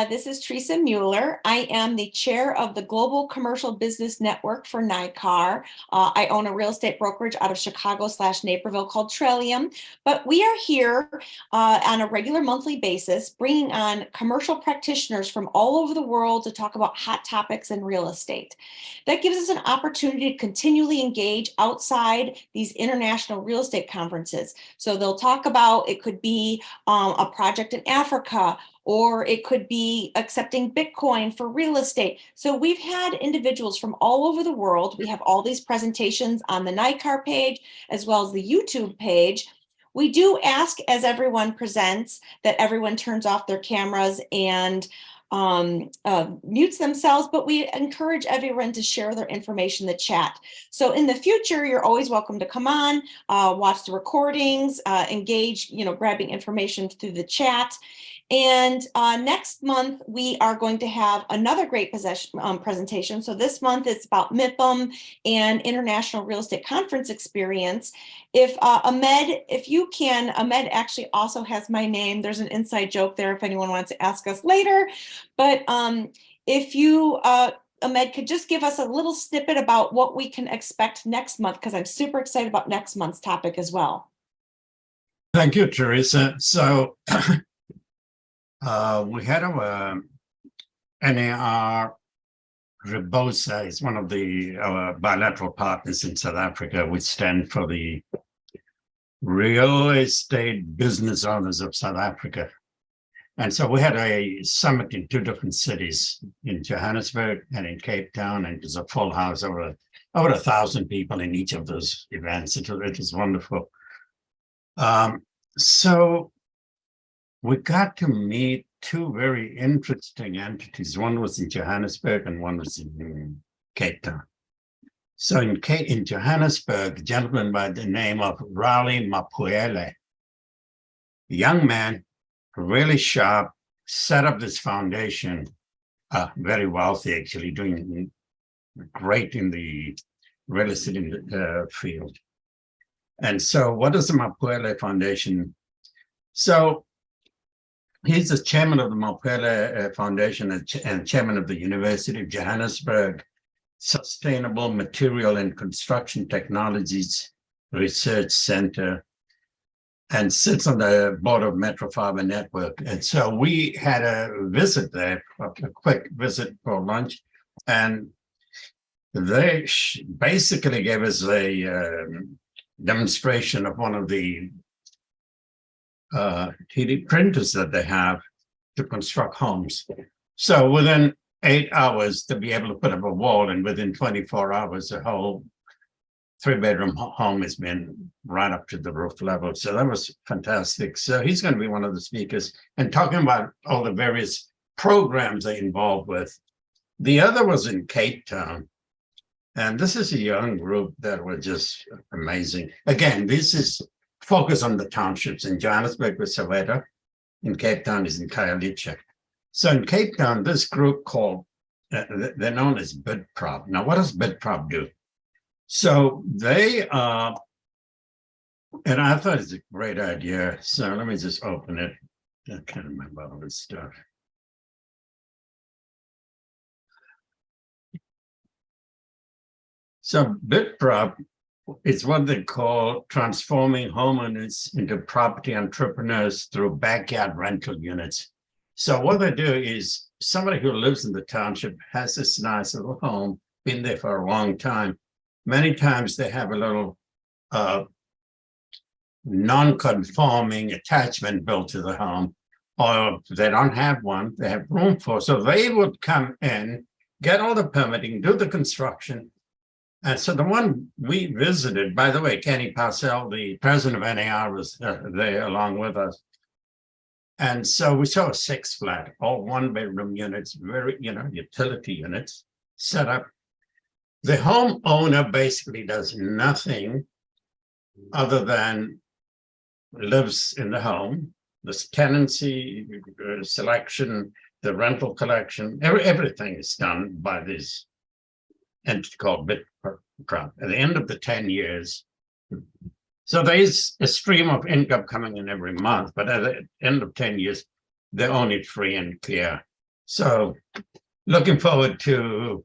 This is Teresa Mueller. I am the chair of the Global Commercial Business Network for NYCAR. I own a real estate brokerage out of Chicago/Naperville called Trillium. But we are here on a regular monthly basis, bringing on commercial practitioners from all over the world to talk about hot topics in real estate. That gives us an opportunity to continually engage outside these international real estate conferences. So they'll talk about, it could be a project in Africa, or it could be accepting Bitcoin for real estate. So we've had individuals from all over the world. We have all these presentations on the NYCAR page, as well as the YouTube page. We do ask, as everyone presents, that everyone turns off their cameras and mutes themselves, but we encourage everyone to share their information in the chat. So in the future, you're always welcome to come on, watch the recordings, engage, grabbing information through the chat. And next month, we are going to have another great presentation. So this month, it's about MIPIM and International Real Estate Conference Experience. If Ahmed, if you can, Ahmed actually also has my name. There's an inside joke there if anyone wants to ask us later. But if you, Ahmed, could just give us a little snippet about what we can expect next month, because I'm super excited about next month's topic as well. Thank you, Teresa. So we had our NAR Rebosa is one of our bilateral partners in South Africa, which stand for the Real Estate Business Owners of South Africa. And so we had a summit in two different cities, in Johannesburg and in Cape Town, and it was a full house, over 1,000 people in each of those events. It was wonderful. So we got to meet two very interesting entities. One was in Johannesburg and one was in Cape Town. So in Johannesburg, a gentleman by the name of Raleigh Mapuele, a young man, really sharp, set up this foundation, very wealthy, actually, doing great in the real estate field. And so what is the Mapuele Foundation? So he's the chairman of the Mapuele Foundation and chairman of the University of Johannesburg Sustainable Material and Construction Technologies Research Center, and sits on the board of Metro Fiber Network. And so we had a visit there, a quick visit for lunch, and they basically gave us a demonstration of one of the 3D printers that they have to construct homes. So within 8 hours to be able to put up a wall, and within 24 hours, the whole 3-bedroom home has been right up to the roof level. So that was fantastic. So he's going to be one of the speakers and talking about all the various programs they're involved with. The other was in Cape Town. And this is a young group that were just amazing. Again, this is focus on the townships. In Johannesburg with Soweto, in Cape Town is in Khayelitsha. So in Cape Town, this group called, they're known as BidProp. Now, what does BidProp do? So they and I thought it's a great idea. So let me just open it. I can't remember all this stuff. So BidProp is what they call transforming homeowners into property entrepreneurs through backyard rental units. So what they do is somebody who lives in the township has this nice little home, been there for a long time. Many times they have a little non-conforming attachment built to the home, or if they don't have one, they have room for. So they would come in, get all the permitting, do the construction. And so the one we visited, by the way, Kenny Parcell, the president of NAR, was there along with us. And so we saw a 6-flat, all 1-bedroom units, very, utility units set up. The homeowner basically does nothing other than lives in the home. This tenancy selection, the rental collection, everything is done by this entity called BidProp. At the end of the 10 years, so there is a stream of income coming in every month, but at the end of 10 years, they own it free and clear. So looking forward to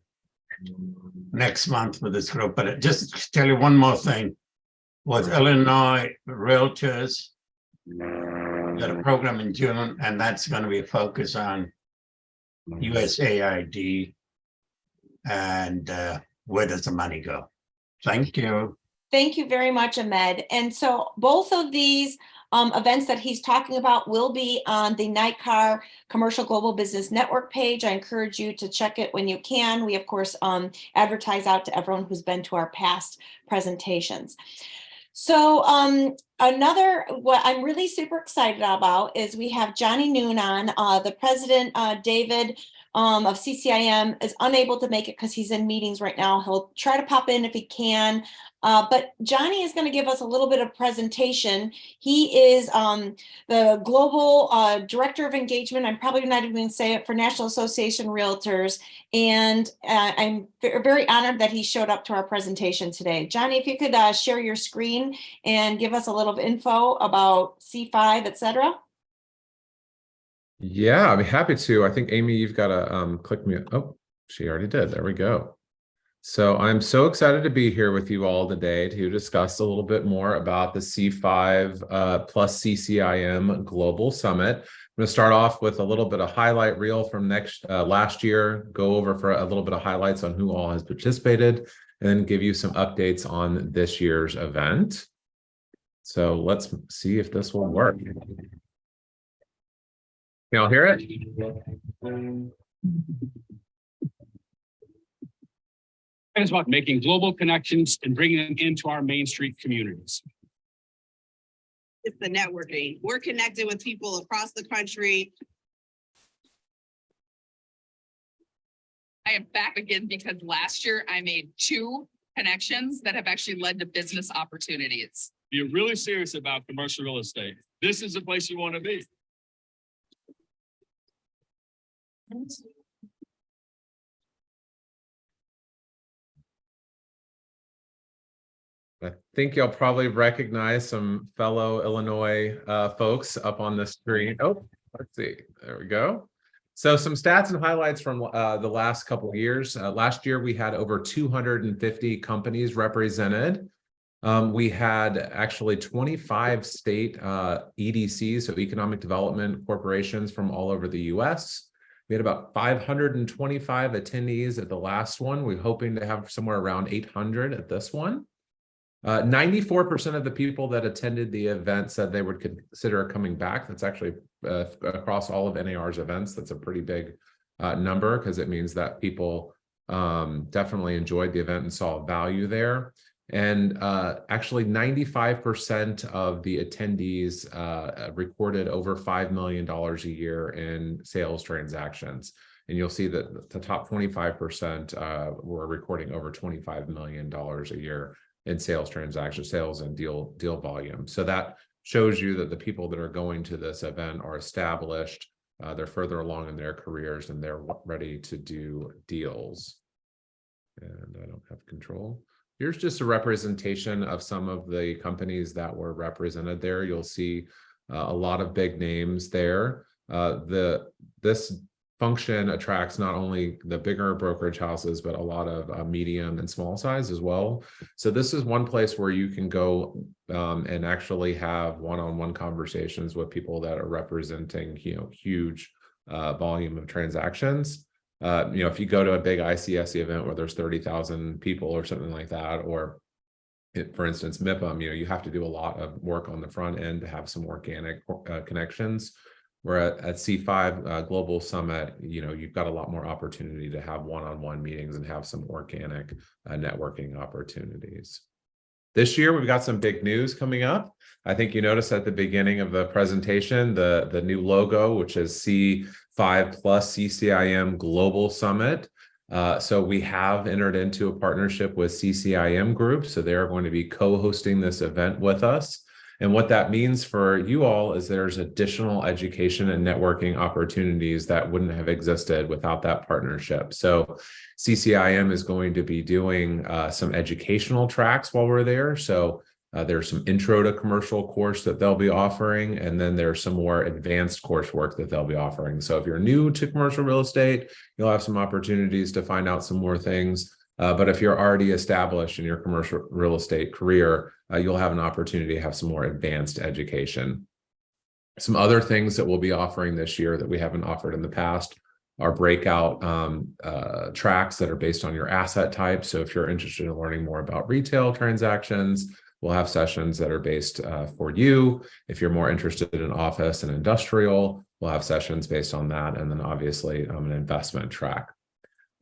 next month with this group. But just to tell you one more thing, with Illinois Realtors, got a program in June, and that's going to be a focus on USAID and where does the money go? Thank you. Thank you very much, Ahmed. And so both of these events that he's talking about will be on the NICAR Commercial Global Business Network page. I encourage you to check it when you can. We, of course, advertise out to everyone who's been to our past presentations. So what I'm really super excited about is we have Johnny Noon on. The president, David of CCIM, is unable to make it because he's in meetings right now. He'll try to pop in if he can. But Johnny is going to give us a little bit of presentation. He is the global director of engagement. I'm probably not even going to say it, for National Association Realtors. And I'm very honored that he showed up to our presentation today. Johnny, if you could share your screen and give us a little info about C5, et cetera. Yeah, I'd be happy to. I think, Amy, you've got to click me. Oh, she already did. There we go. So I'm so excited to be here with you all today to discuss a little bit more about the C5 plus CCIM Global Summit. I'm going to start off with a little bit of highlight reel from last year, go over for a little bit of highlights on who all has participated, and then give you some updates on this year's event. So let's see if this will work. Can y'all hear it? It's about making global connections and bringing them into our Main Street communities. It's the networking. We're connected with people across the country. I am back again because last year I made 2 connections that have actually led to business opportunities. If you're really serious about commercial real estate, this is the place you want to be. I think you'll probably recognize some fellow Illinois folks up on the screen. Oh, let's see. There we go. So some stats and highlights from the last couple of years. Last year, we had over 250 companies represented. We had actually 25 state EDCs, so economic development corporations from all over the US. We had about 525 attendees at the last one. We're hoping to have somewhere around 800 at this one. 94% of the people that attended the event said they would consider coming back. That's actually across all of NAR's events. That's a pretty big number, because it means that people definitely enjoyed the event and saw value there. And actually 95% of the attendees recorded over $5 million a year in sales transactions. And you'll see that the top 25% were recording over $25 million a year in sales transactions, sales and deal volume. So that shows you that the people that are going to this event are established, they're further along in their careers, and they're ready to do deals. And I don't have control. Here's just a representation of some of the companies that were represented there. You'll see a lot of big names there. This function attracts not only the bigger brokerage houses, but a lot of medium and small size as well. So this is one place where you can go and actually have one-on-one conversations with people that are representing, huge volume of transactions. If you go to a big ICSC event where there's 30,000 people or something like that, or for instance, MIPIM, you have to do a lot of work on the front end to have some organic connections. Where at C5 Global Summit, you've got a lot more opportunity to have one-on-one meetings and have some organic networking opportunities. This year, we've got some big news coming up. I think you noticed at the beginning of the presentation, the new logo, which is C5 plus CCIM Global Summit. So we have entered into a partnership with CCIM Group. So they're going to be co-hosting this event with us. And what that means for you all is there's additional education and networking opportunities that wouldn't have existed without that partnership. So CCIM is going to be doing some educational tracks while we're there. So There's some intro to commercial course that they'll be offering, and then there's some more advanced coursework that they'll be offering. So if you're new to commercial real estate, you'll have some opportunities to find out some more things. But if you're already established in your commercial real estate career, you'll have an opportunity to have some more advanced education. Some other things that we'll be offering this year that we haven't offered in the past are breakout tracks that are based on your asset type. So if you're interested in learning more about retail transactions, we'll have sessions that are based for you. If you're more interested in office and industrial, we'll have sessions based on that. And then obviously an investment track.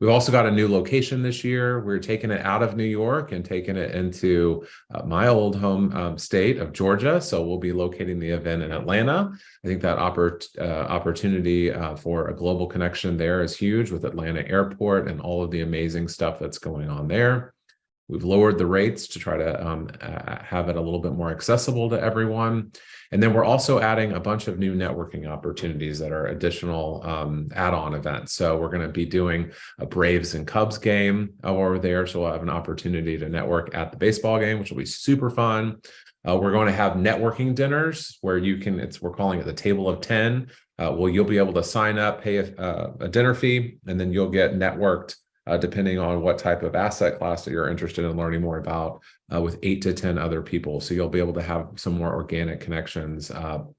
We've also got a new location this year. We're taking it out of New York and taking it into my old home state of Georgia. So we'll be locating the event in Atlanta. I think that opportunity for a global connection there is huge with Atlanta Airport and all of the amazing stuff that's going on there. We've lowered the rates to try to have it a little bit more accessible to everyone. And then we're also adding a bunch of new networking opportunities that are additional add-on events. So we're going to be doing a Braves and Cubs game over there. So we'll have an opportunity to network at the baseball game, which will be super fun. We're going to have networking dinners where you can, we're calling it the table of 10. Well, you'll be able to sign up, pay a dinner fee, and then you'll get networked depending on what type of asset class that you're interested in learning more about with 8 to 10 other people. So you'll be able to have some more organic connections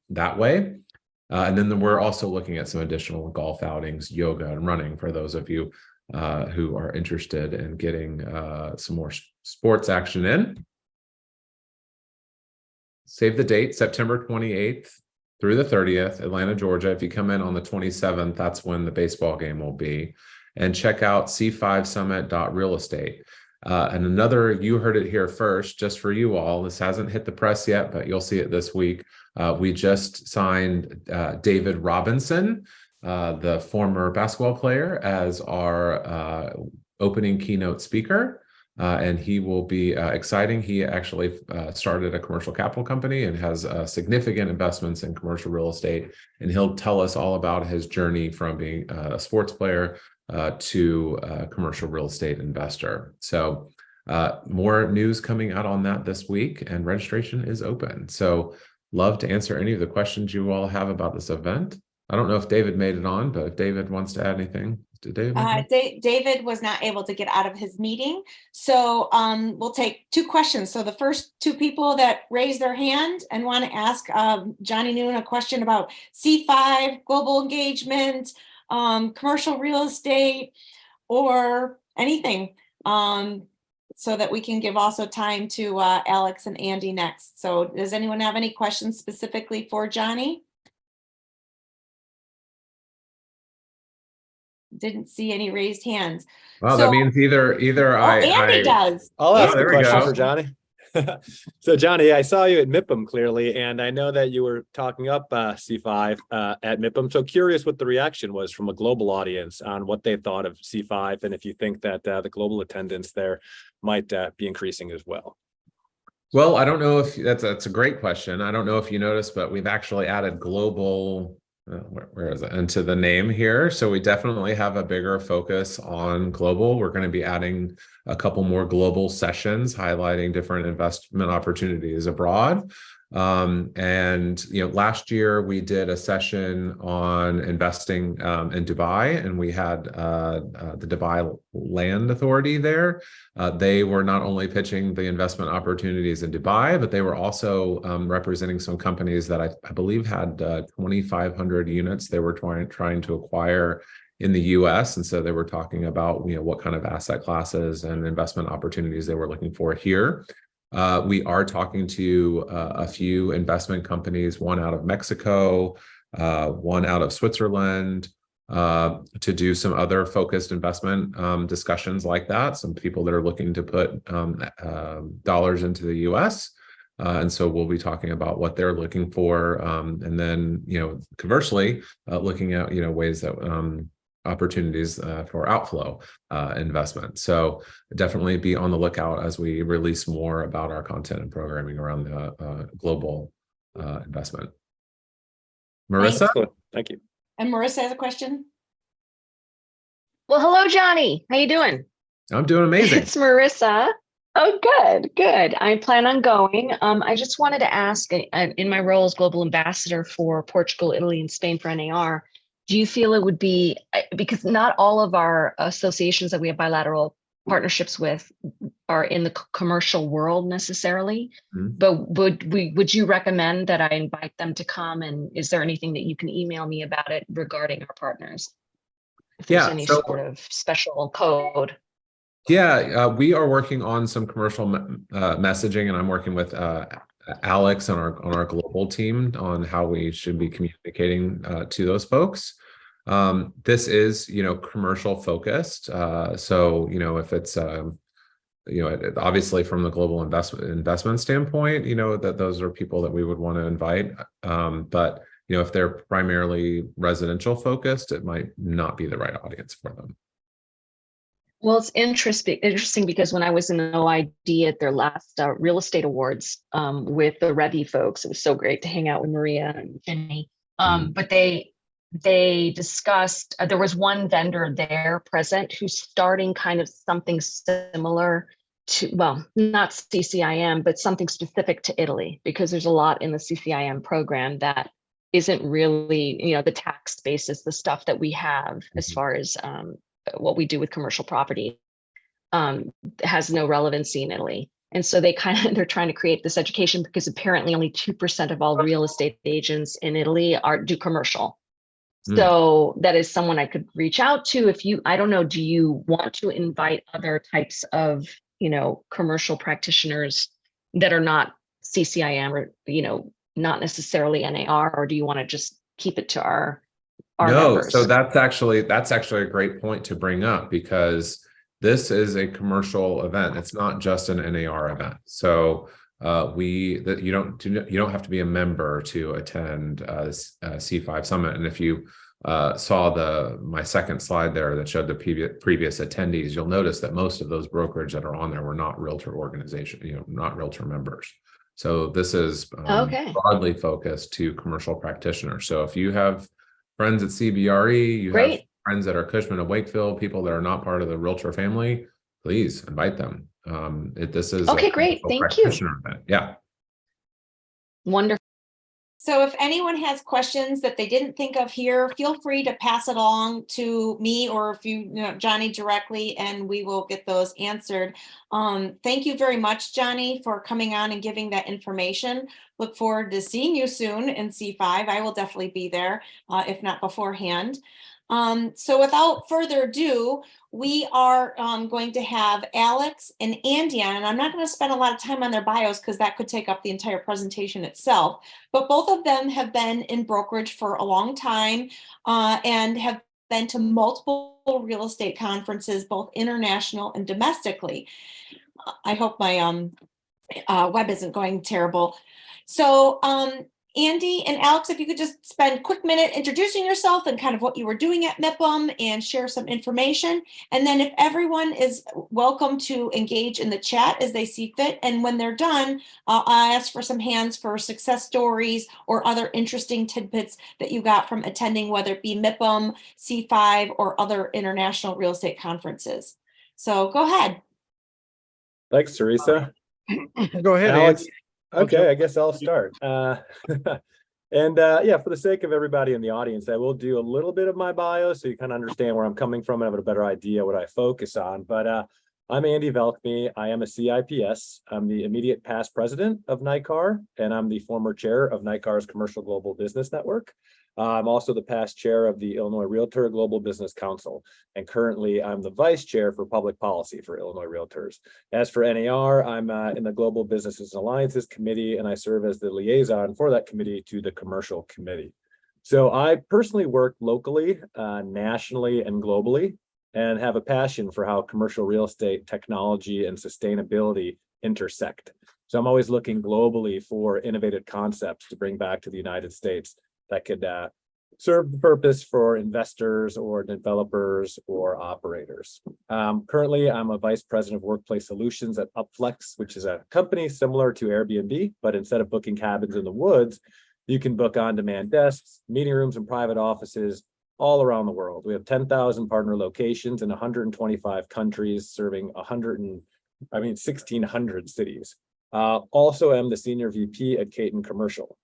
that way. And then we're also looking at some additional golf outings, yoga, and running for those of you who are interested in getting some more sports action in. Save the date, September 28th through the 30th, Atlanta, Georgia. If you come in on the 27th, that's when the baseball game will be. And check out c5summit.realestate. And another, you heard it here first, just for you all. This hasn't hit the press yet, but you'll see it this week. We just signed David Robinson, the former basketball player, as our opening keynote speaker. And he will be exciting. He actually started a commercial capital company and has significant investments in commercial real estate. And he'll tell us all about his journey from being a sports player to a commercial real estate investor. So more news coming out on that this week, and registration is open. So love to answer any of the questions you all have about this event. I don't know if David made it on, but if David wants to add anything. Did David? David was not able to get out of his meeting. So we'll take 2 questions. So the first 2 people that raise their hand and want to ask Johnny Noon a question about C5, global engagement, commercial real estate, or anything, so that we can give also time to Alex and Andy next. So does anyone have any questions specifically for Johnny? Didn't see any raised hands. Well, that means either Andy does. I'll ask the question go. for Johnny. So Johnny, I saw you at MIPIM clearly, and I know that you were talking up C5 at MIPIM. So curious what the reaction was from a global audience on what they thought of C5, and if you think that the global attendance there might be increasing as well. Well, I don't know if that's a great question. I don't know if you noticed, but we've actually added global. Where is it? Into the name here. So we definitely have a bigger focus on global. We're going to be adding a couple more global sessions highlighting different investment opportunities abroad. And last year we did a session on investing in Dubai, and we had the Dubai Land Authority there. They were not only pitching the investment opportunities in Dubai, but they were also representing some companies that I believe had 2,500 units they were trying to acquire in the US. And so they were talking about what kind of asset classes and investment opportunities they were looking for here. We are talking to a few investment companies, one out of Mexico, one out of Switzerland, to do some other focused investment discussions like that. Some people that are looking to put dollars into the US. And so we'll be talking about what they're looking for. And then, conversely, looking at, ways that opportunities for outflow investment. So definitely be on the lookout as we release more about our content and programming around the global investment. Marissa? Excellent. Thank you. And Marissa has a question. Well, hello, Johnny. How you doing? I'm doing amazing. It's Marissa. Oh, good, good. I plan on going. I just wanted to ask, in my role as global ambassador for Portugal, Italy, and Spain for NAR, do you feel it would be, because not all of our associations that we have bilateral partnerships with are in the commercial world necessarily, Mhm. but would you recommend that I invite them to come? And is there anything that you can email me about it regarding our partners? If there's Yeah, any so sort of special code? yeah, we are working on some commercial messaging, and I'm working with Alex on our global team on how we should be communicating to those folks. This is, commercial focused. So, if it's obviously from the global investment standpoint, that those are people that we would want to invite. But if they're primarily residential focused, it might not be the right audience for them. Well, it's interesting because when I was in OID at their last real estate awards with the Revy folks, it was so great to hang out with Maria and Jenny. But they discussed, there was one vendor there present who's starting kind of something similar to, well, not CCIM, but something specific to Italy, because there's a lot in the CCIM program that isn't really, the tax basis, the stuff that we have as far as what we do with commercial property has no relevancy in Italy. And so they're trying to create this education because apparently only 2% of all real estate agents in Italy do commercial. So that is someone I could reach out to. I don't know, do you want to invite other types of, commercial practitioners that are not CCIM or, not necessarily NAR, or do you want to just keep it to our members? So that's actually a great point to bring up, because this is a commercial event. It's not just an NAR event. So you don't have to be a member to attend C5 Summit. And if you saw my second slide there that showed the previous attendees, you'll notice that most of those brokerage that are on there were not realtor organization, not realtor members. So this is broadly focused to commercial practitioners. So if you have friends at CBRE, you have friends that are Cushman and Wakefield, people that are not part of the realtor family, please invite them. This is great. Thank you. Event. Yeah. Wonderful. So if anyone has questions that they didn't think of here, feel free to pass it along to me, or if you know Johnny directly, and we will get those answered. Thank you very much, Johnny, for coming on and giving that information. Look forward to seeing you soon in C5. I will definitely be there, if not beforehand. So without further ado, we are going to have Alex and Andy on, and I'm not going to spend a lot of time on their bios because that could take up the entire presentation itself, but both of them have been in brokerage for a long time and have been to multiple real estate conferences, both international and domestically. I hope my web isn't going terrible. So Andy and Alex, if you could just spend a quick minute introducing yourself and kind of what you were doing at MIPIM and share some information. And then if everyone is welcome to engage in the chat as they see fit. And when they're done, I'll ask for some hands for success stories or other interesting tidbits that you got from attending, whether it be MIPIM, C5, or other international real estate conferences. So go ahead. Thanks, Teresa. Go ahead, Alex. Andy. Okay, I guess I'll start. And yeah, for the sake of everybody in the audience, I will do a little bit of my bio so you kind of understand where I'm coming from and have a better idea what I focus on. But I'm Andy Velkme. I am a CIPS. I'm the immediate past president of NICAR, and I'm the former chair of NICAR's Commercial Global Business Network. I'm also the past chair of the Illinois Realtor Global Business Council, and currently I'm the vice chair for public policy for Illinois Realtors. As for NAR, I'm in the Global Businesses and Alliances Committee, and I serve as the liaison for that committee to the Commercial Committee. So I personally work locally, nationally, and globally, and have a passion for how commercial real estate, technology, and sustainability intersect. So I'm always looking globally for innovative concepts to bring back to the United States that could serve the purpose for investors or developers or operators. Currently, I'm a vice president of workplace solutions at Upflex, which is a company similar to Airbnb, but instead of booking cabins in the woods, you can book on-demand desks, meeting rooms, and private offices all around the world. We have 10,000 partner locations in 125 countries, serving 1,600 cities. Also am the Senior VP at Caton Commercial.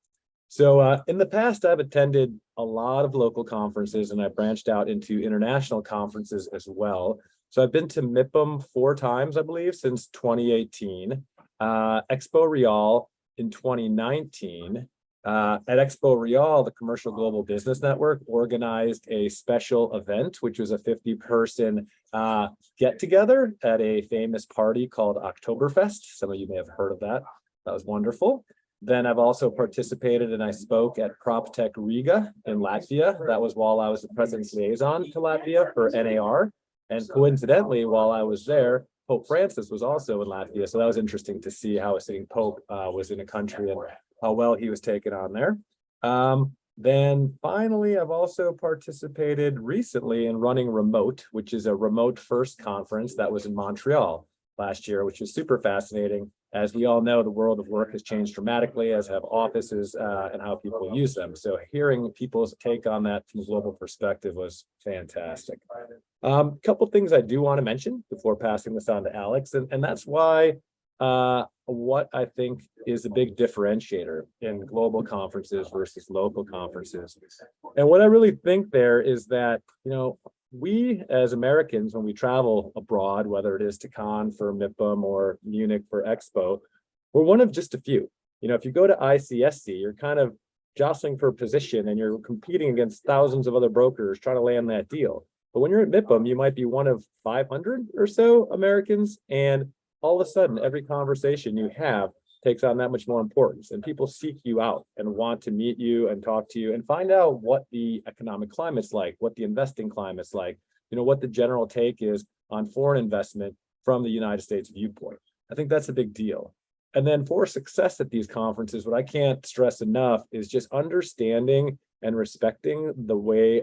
So in the past, I've attended a lot of local conferences and I branched out into international conferences as well. So I've been to MIPIM 4 times, I believe, since 2018, Expo Real in 2019. At Expo Real, the Commercial Global Business Network organized a special event, which was a 50-person get together at a famous party called Oktoberfest. Some of you may have heard of that. That was wonderful. Then I've also participated and I spoke at PropTech Riga in Latvia. That was while I was the president's liaison to Latvia for NAR. And coincidentally, while I was there, Pope Francis was also in Latvia. So that was interesting to see how a sitting Pope was in a country and how well he was taken on there. Then finally, I've also participated recently in running Remote, which is a remote first conference that was in Montreal last year, which was super fascinating. As we all know, the world of work has changed dramatically, as have offices and how people use them. So hearing people's take on that from a global perspective was fantastic. Couple things I do want to mention before passing this on to Alex, and that's why what I think is a big differentiator in global conferences versus local conferences. And what I really think there is that, we as Americans, when we travel abroad, whether it is to Cannes for MIPIM or Munich for Expo, we're one of just a few. If you go to ICSC, you're kind of jostling for a position and you're competing against thousands of other brokers trying to land that deal. But when you're at MIPIM, you might be one of 500 or so Americans, and all of a sudden, every conversation you have takes on that much more importance, and people seek you out and want to meet you and talk to you and find out what the economic climate's like, what the investing climate's like, what the general take is on foreign investment from the United States viewpoint. I think that's a big deal. And then for success at these conferences, what I can't stress enough is just understanding and respecting the way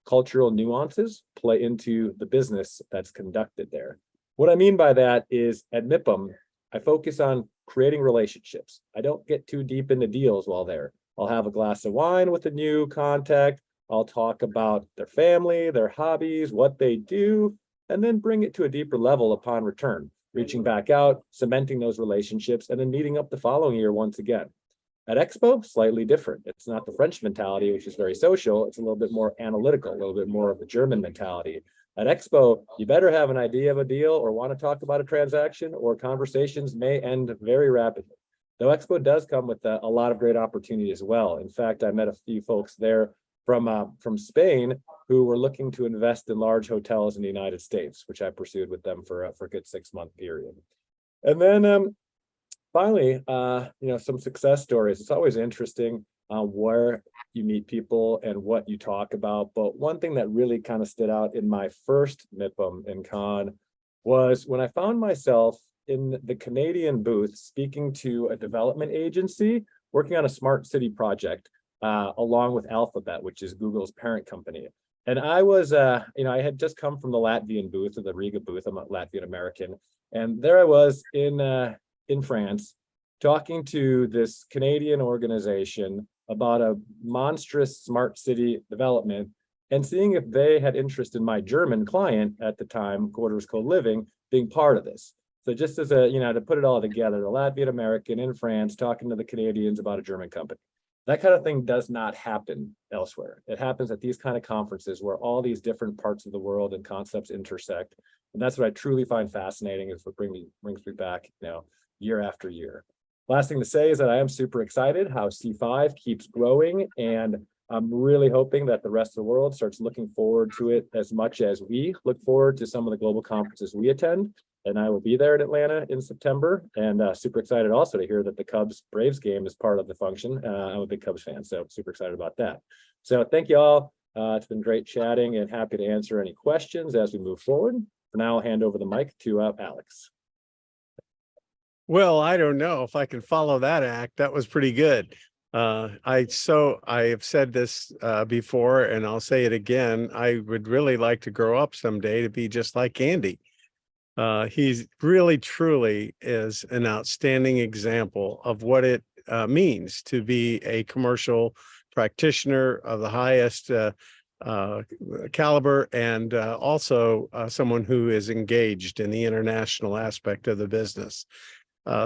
cultural nuances play into the business that's conducted there. What I mean by that is at MIPIM, I focus on creating relationships. I don't get too deep into deals while there. I'll have a glass of wine with a new contact. I'll talk about their family, their hobbies, what they do, and then bring it to a deeper level upon return, reaching back out, cementing those relationships, and then meeting up the following year once again. At Expo, slightly different. It's not the French mentality, which is very social. It's a little bit more analytical, a little bit more of the German mentality. At Expo, you better have an idea of a deal or want to talk about a transaction, or conversations may end very rapidly. Though Expo does come with a lot of great opportunity as well. In fact, I met a few folks there from Spain who were looking to invest in large hotels in the United States, which I pursued with them for a good 6-month period. And then finally, some success stories. It's always interesting where you meet people and what you talk about. But one thing that really kind of stood out in my first MIPIM in Cannes was when I found myself in the Canadian booth speaking to a development agency working on a smart city project along with Alphabet, which is Google's parent company. And I was, I had just come from the Latvian booth or the Riga booth. I'm a Latvian American. And there I was in France talking to this Canadian organization about a monstrous smart city development and seeing if they had interest in my German client at the time, Quarters Co-Living, being part of this. So just as to put it all together, the Latvian American in France talking to the Canadians about a German company. That kind of thing does not happen elsewhere. It happens at these kind of conferences where all these different parts of the world and concepts intersect. And that's what I truly find fascinating, is what brings me back, year after year. Last thing to say is that I am super excited how C5 keeps growing, and I'm really hoping that the rest of the world starts looking forward to it as much as we look forward to some of the global conferences we attend. And I will be there in Atlanta in September, and super excited also to hear that the Cubs Braves game is part of the function. I'm a big Cubs fan, so super excited about that. So thank you all. It's been great chatting, and happy to answer any questions as we move forward. For now, I'll hand over the mic to Alex. Well, I don't know if I can follow that act. That was pretty good. I have said this before, and I'll say it again. I would really like to grow up someday to be just like Andy. He's really, truly is an outstanding example of what it means to be a commercial practitioner of the highest caliber, and also someone who is engaged in the international aspect of the business.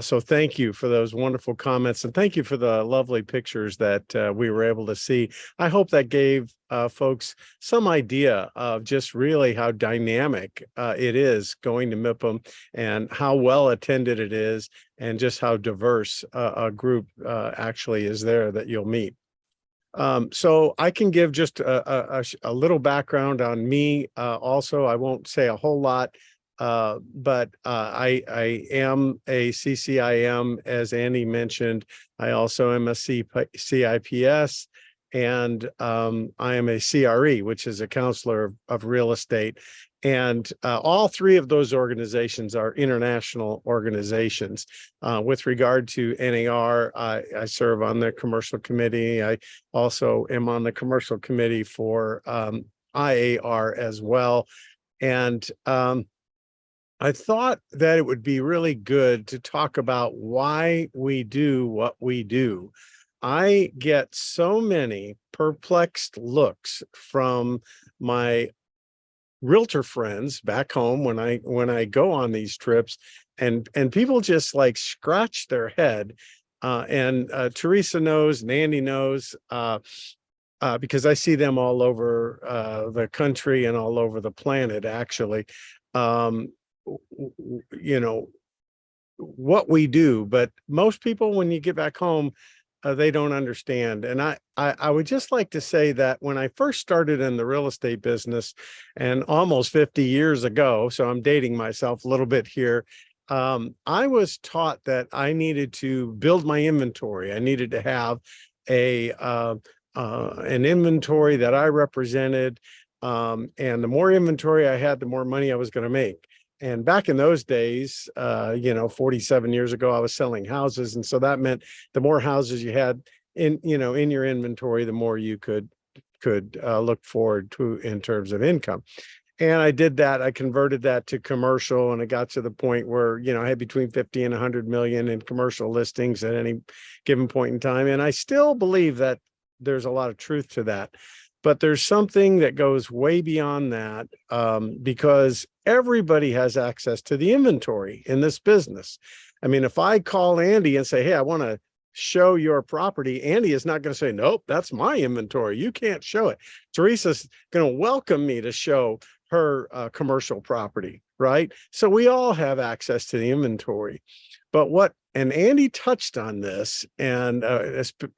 So thank you for those wonderful comments, and thank you for the lovely pictures that we were able to see. I hope that gave folks some idea of just really how dynamic it is going to MIPIM, and how well attended it is, and just how diverse a group actually is there that you'll meet. So I can give just a little background on me. Also, I won't say a whole lot, but I am a CCIM, as Andy mentioned. I also am a CIPS, and I am a CRE, which is a counselor of real estate. And all three of those organizations are international organizations. With regard to NAR, I serve on the commercial committee. I also am on the commercial committee for IAR as well. And I thought that it would be really good to talk about why we do what we do. I get so many perplexed looks from my realtor friends back home when I go on these trips, and people just like scratch their head. And Teresa knows, and Andy knows, because I see them all over the country and all over the planet, actually. You know what we do, but most people, when you get back home, they don't understand. And I would just like to say that when I first started in the real estate business, and almost 50 years ago, so I'm dating myself a little bit here, I was taught that I needed to build my inventory. I needed to have an inventory that I represented, and the more inventory I had, the more money I was going to make. And back in those days, 47 years ago, I was selling houses. And so that meant the more houses you had in your inventory, the more you could look forward to in terms of income. And I did that. I converted that to commercial, and it got to the point where, I had between 50 and 100 million in commercial listings at any given point in time. And I still believe that there's a lot of truth to that. But there's something that goes way beyond that, because everybody has access to the inventory in this business. I mean, if I call Andy and say, hey, I want to show your property, Andy is not going to say, nope, that's my inventory, you can't show it. Teresa's going to welcome me to show her commercial property, right? So we all have access to the inventory. But and Andy touched on this, and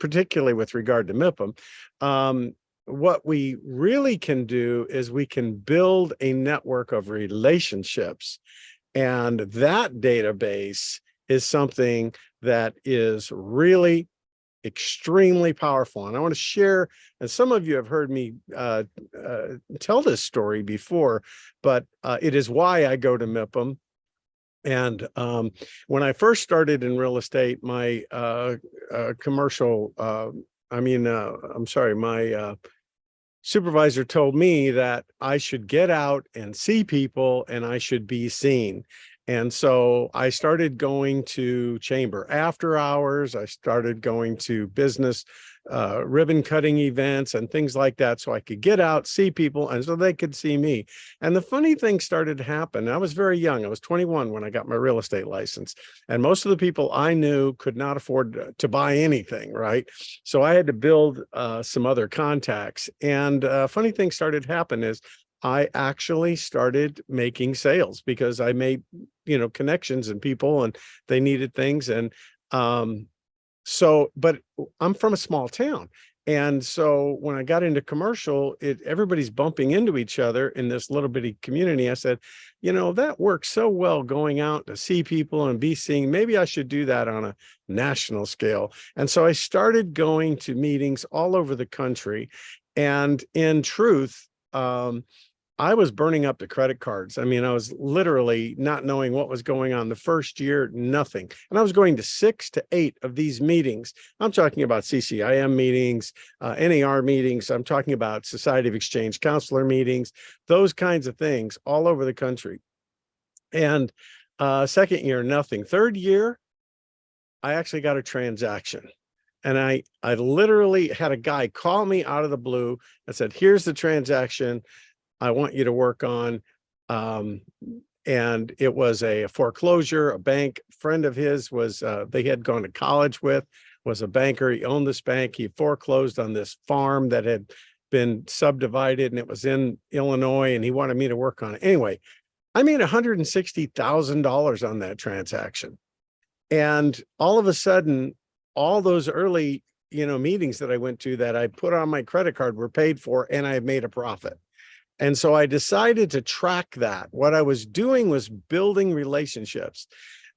particularly with regard to MIPIM, what we really can do is we can build a network of relationships. And that database is something that is really extremely powerful. And I want to share, and some of you have heard me tell this story before, but it is why I go to MIPIM. And when I first started in real estate, my my supervisor told me that I should get out and see people, and I should be seen. And so I started going to chamber after hours. I started going to business ribbon cutting events and things like that, so I could get out, see people, and so they could see me. And the funny thing started to happen. I was very young. I was 21 when I got my real estate license. And most of the people I knew could not afford to buy anything, right? So I had to build some other contacts. And funny thing started to happen is I actually started making sales, because I made, connections and people, and they needed things. And but I'm from a small town. And so when I got into commercial, everybody's bumping into each other in this little bitty community. I said, that works so well, going out to see people and be seen. Maybe I should do that on a national scale. And so I started going to meetings all over the country. And in truth, I was burning up the credit cards. I mean, I was literally not knowing what was going on the first year, nothing. And I was going to 6 to 8 of these meetings. I'm talking about CCIM meetings, NAR meetings. I'm talking about Society of Exchange Counselor meetings, those kinds of things all over the country. And second year, nothing. Third year, I actually got a transaction. And I literally had a guy call me out of the blue and said, here's the transaction I want you to work on. And it was a foreclosure. A bank friend of his was, they had gone to college with, was a banker. He owned this bank. He foreclosed on this farm that had been subdivided, and it was in Illinois, and he wanted me to work on it. Anyway, I made $160,000 on that transaction. And all of a sudden, all those early, meetings that I went to that I put on my credit card were paid for, and I made a profit. And so I decided to track that. What I was doing was building relationships.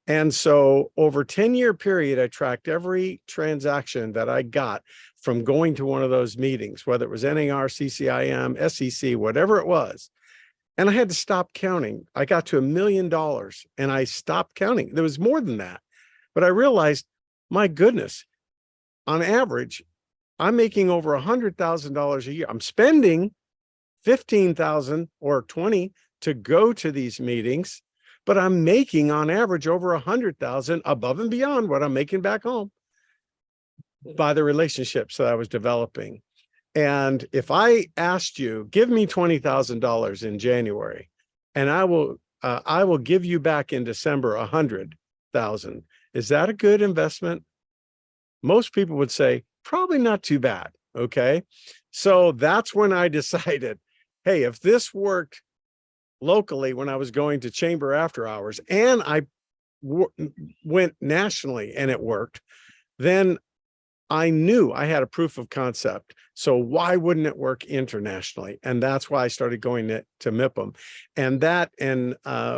And so over a 10-year period, I tracked every transaction that I got from going to one of those meetings, whether it was NAR, CCIM, SEC, whatever it was. And I had to stop counting. I got to $1 million and I stopped counting. There was more than that. But I realized, my goodness, on average, I'm making over $100,000 a year. I'm spending $15,000 or $20,000 to go to these meetings, but I'm making on average over $100,000 above and beyond what I'm making back home by the relationships that I was developing. And if I asked you, give me $20,000 in January, and I will give you back in December $100,000. Is that a good investment? Most people would say, probably not too bad. Okay. So that's when I decided, hey, if this worked locally when I was going to chamber after hours, and I went nationally and it worked, then I knew I had a proof of concept. So why wouldn't it work internationally? And that's why I started going to MIPIM. And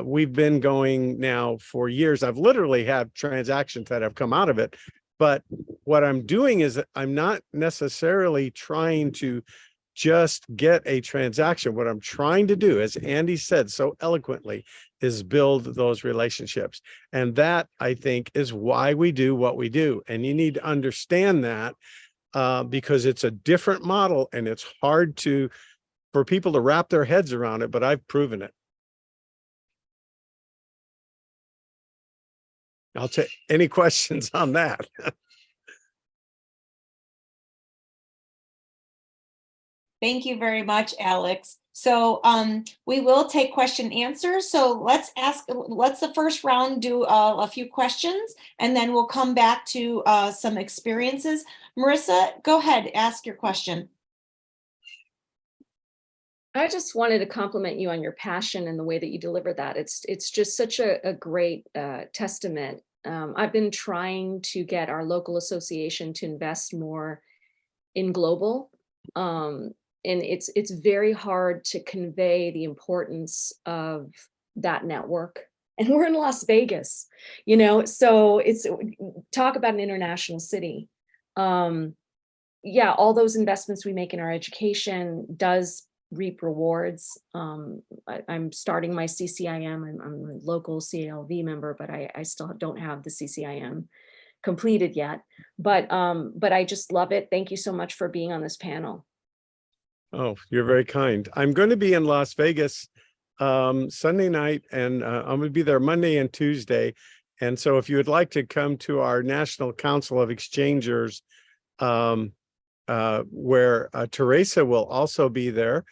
we've been going now for years. I've literally had transactions that have come out of it. But what I'm doing is I'm not necessarily trying to just get a transaction. What I'm trying to do, as Andy said so eloquently, is build those relationships. And that, I think, is why we do what we do. And you need to understand that because it's a different model and it's hard for people to wrap their heads around it, but I've proven it. I'll take any questions on that. Thank you very much, Alex. So we will take question answers. So let's the first round do a few questions, and then we'll come back to some experiences. Marissa, go ahead, ask your question. I just wanted to compliment you on your passion and the way that you deliver that. It's just such a great testament. I've been trying to get our local association to invest more in global. And it's very hard to convey the importance of that network. And we're in Las Vegas, so it's talk about an international city. Yeah, all those investments we make in our education does reap rewards. I'm starting my CCIM. I'm a local CALV member, but I still don't have the CCIM completed yet. But I just love it. Thank you so much for being on this panel. Oh, you're very kind. I'm going to be in Las Vegas Sunday night, and I'm going to be there Monday and Tuesday. And so if you would like to come to our National Council of Exchangers, where Teresa will also be there,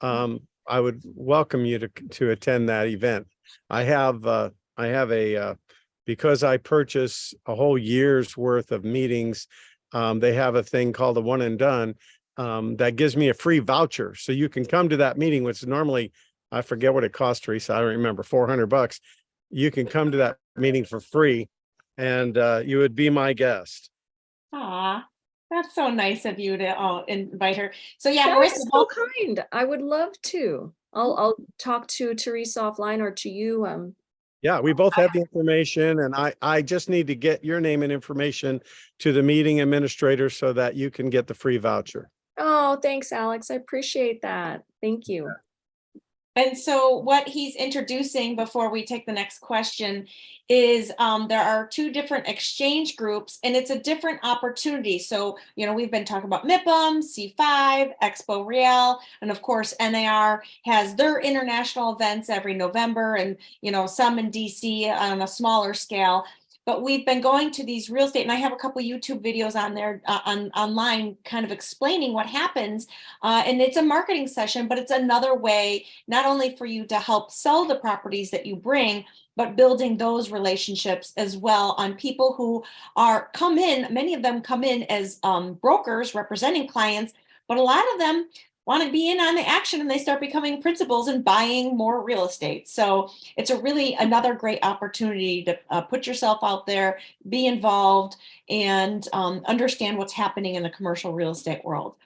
I would welcome you to attend that event. I have because I purchase a whole year's worth of meetings, they have a thing called a one and done. That gives me a free voucher. So you can come to that meeting, which normally, I forget what it costs, Teresa, I don't remember, $400. You can come to that meeting for free, and you would be my guest. Ah, that's so nice of you to invite her. So yeah, That's Marissa, so kind. I would love to. I'll talk to Teresa offline or to you. Yeah, we both have the information, and I just need to get your name and information to the meeting administrator so that you can get the free voucher. Oh, thanks, Alex. I appreciate that. Thank you. and so what he's introducing before we take the next question is there are two different exchange groups, and it's a different opportunity. So, we've been talking about MIPIM, C5, Expo Real, and of course, NAR has their international events every November, and, some in DC on a smaller scale. but we've been going to these real estate, and I have a couple YouTube videos on there online kind of explaining what happens. And it's a marketing session, but it's another way not only for you to help sell the properties that you bring, but building those relationships as well on people who come in. Many of them come in as brokers representing clients, but a lot of them want to be in on the action, and they start becoming principals and buying more real estate. So it's another great opportunity to put yourself out there, be involved, and understand what's happening in the commercial real estate world.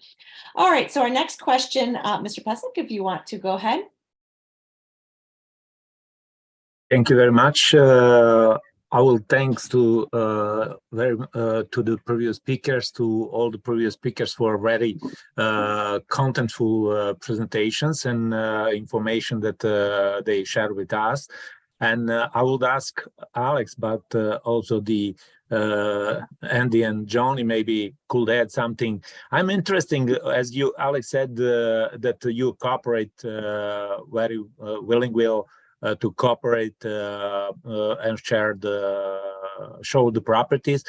All right, so our next question, Mr. Pesek, if you want to go ahead. Thank you very much. I will thanks to the previous speakers, to all the previous speakers for very contentful presentations and information that they shared with us. And I would ask Alex, but also the Andy and Johnny maybe could add something. I'm interested, as you, Alex, said that you cooperate very willingly to cooperate and show the properties.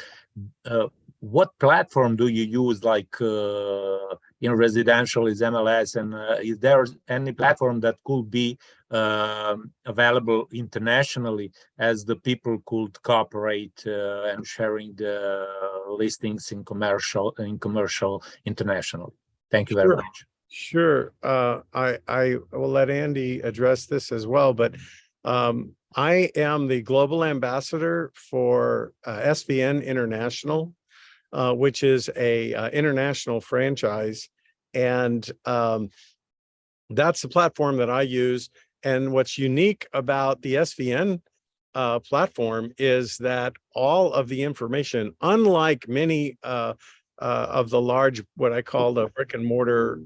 What platform do you use, like in residential is MLS, and is there any platform that could be available internationally, as the people could cooperate and sharing the listings in commercial international? Thank you very much. Sure. I will let Andy address this as well, but I am the global ambassador for SVN International, which is a international franchise, and that's the platform that I use. And what's unique about the SVN platform is that all of the information, unlike many of the large, what I call the brick and mortar,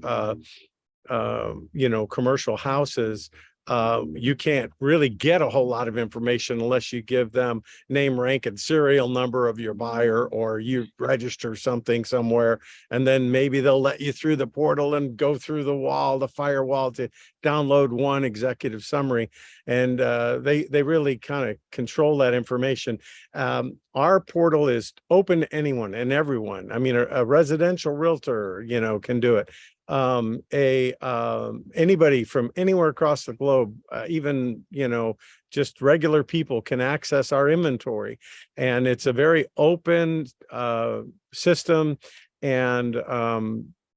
commercial houses, you can't really get a whole lot of information unless you give them name, rank, and serial number of your buyer, or you register something somewhere, and then maybe they'll let you through the portal and go through the firewall to download one executive summary. And they really kind of control that information. Our portal is open to anyone and everyone. I mean, a residential realtor, can do it. Anybody from anywhere across the globe, even just regular people, can access our inventory, and it's a very open system, and a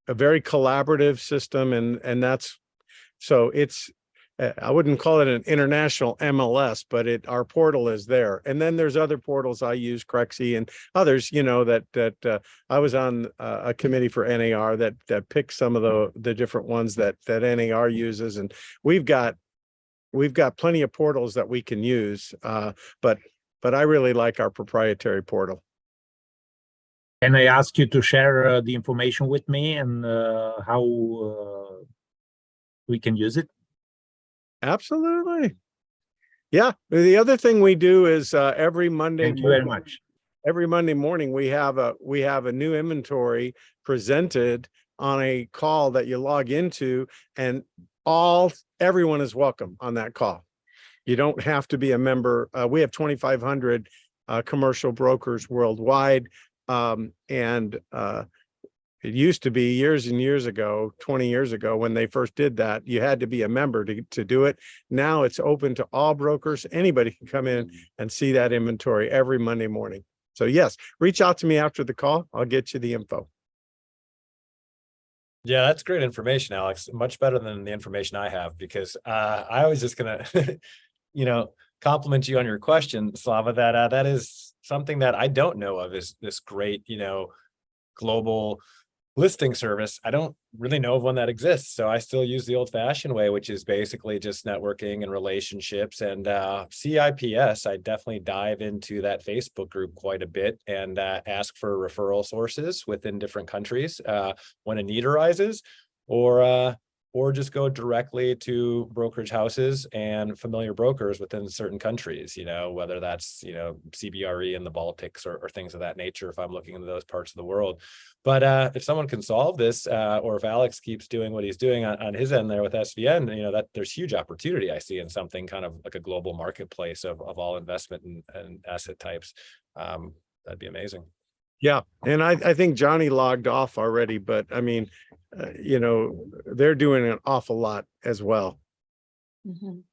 very collaborative system, and that's so it's I wouldn't call it an international MLS, but our portal is there. And then there's other portals I use, Crexy and others, that I was on a committee for NAR that picked some of the different ones that NAR uses. And we've got plenty of portals that we can use, but I really like our proprietary portal. Can I ask you to share the information with me and how we can use it? Absolutely. Yeah. The other thing we do is every Monday. Thank you very much. Every Monday morning we have a new inventory presented on a call that you log into, and everyone is welcome on that call. You don't have to be a member. We have 2,500 commercial brokers worldwide, and it used to be years and years ago, 20 years ago, when they first did that, you had to be a member to do it. Now it's open to all brokers. Anybody can come in and see that inventory every Monday morning. So yes, reach out to me after the call. I'll get you the info. Yeah, that's great information, Alex. Much better than the information I have, because I was just gonna, compliment you on your question, Slava, that is something that I don't know of, is this great, global listing service. I don't really know of one that exists. So I still use the old fashioned way, which is basically just networking and relationships, and CIPS. I definitely dive into that Facebook group quite a bit and ask for referral sources within different countries when a need arises, or or just go directly to brokerage houses and familiar brokers within certain countries, whether that's, CBRE in the Baltics or things of that nature, if I'm looking into those parts of the world. But if someone can solve this, or if Alex keeps doing what he's doing on his end there with SVN, that there's huge opportunity I see in something kind of like a global marketplace of all investment and asset types. That'd be amazing. Yeah, and I think Johnny logged off already, but I mean, they're doing an awful lot as well. Mhm.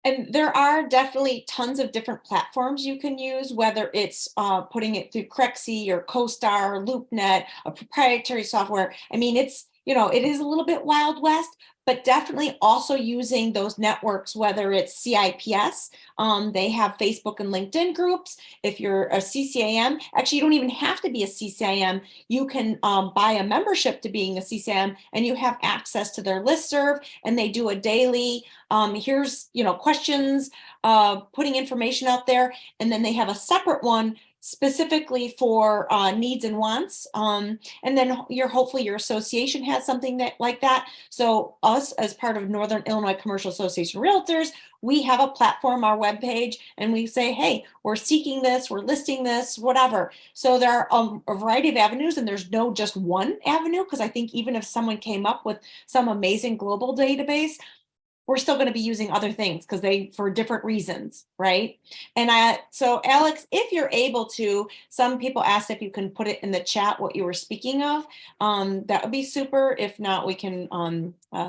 And there are definitely tons of different platforms you can use, whether it's putting it through Crexi or CoStar or LoopNet, a proprietary software. I mean, it's, it is a little bit Wild West, but definitely also using those networks, whether it's CIPS, they have Facebook and LinkedIn groups. If you're a CCIM, actually, you don't even have to be a CCIM. You can buy a membership to being a CCIM, and you have access to their listserv, and they do a daily, here's, questions, putting information out there. And then they have a separate one specifically for needs and wants. And then hopefully your association has something like that. So us, as part of Northern Illinois Commercial Association Realtors, we have a platform, our webpage, and we say, hey, we're seeking this, we're listing this, whatever. So there are a variety of avenues, and there's no just one avenue, because I think even if someone came up with some amazing global database, we're still going to be using other things because for different reasons, right? And so Alex, if you're able to, some people asked if you can put it in the chat what you were speaking of. That would be super. If not, we can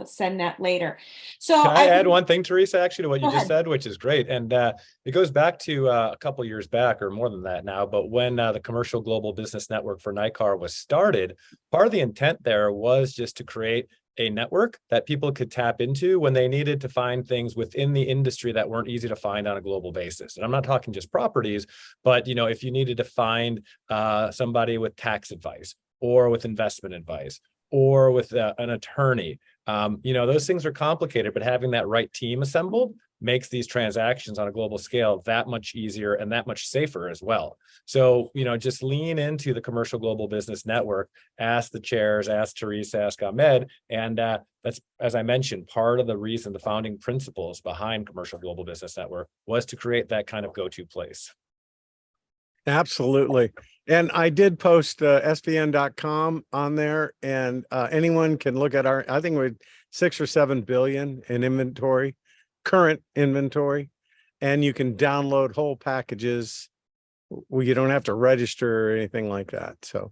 send that later. So can I add one thing, Teresa, actually, to what you just ahead. said, which is great. And it goes back to a couple years back, or more than that now, but when the Commercial Global Business Network for NYCAR was started, part of the intent there was just to create a network that people could tap into when they needed to find things within the industry that weren't easy to find on a global basis. And I'm not talking just properties, but if you needed to find somebody with tax advice, or with investment advice, or with an attorney, those things are complicated, but having that right team assembled makes these transactions on a global scale that much easier and that much safer as well. So, just lean into the Commercial Global Business Network, ask the chairs, ask Teresa, ask Ahmed. And that's, as I mentioned, part of the reason, the founding principles behind Commercial Global Business Network was to create that kind of go-to place. Absolutely. And I did post svn.com on there, and anyone can look at I think we're 6 or 7 billion in inventory, current inventory, and you can download whole packages. You don't have to register or anything like that. So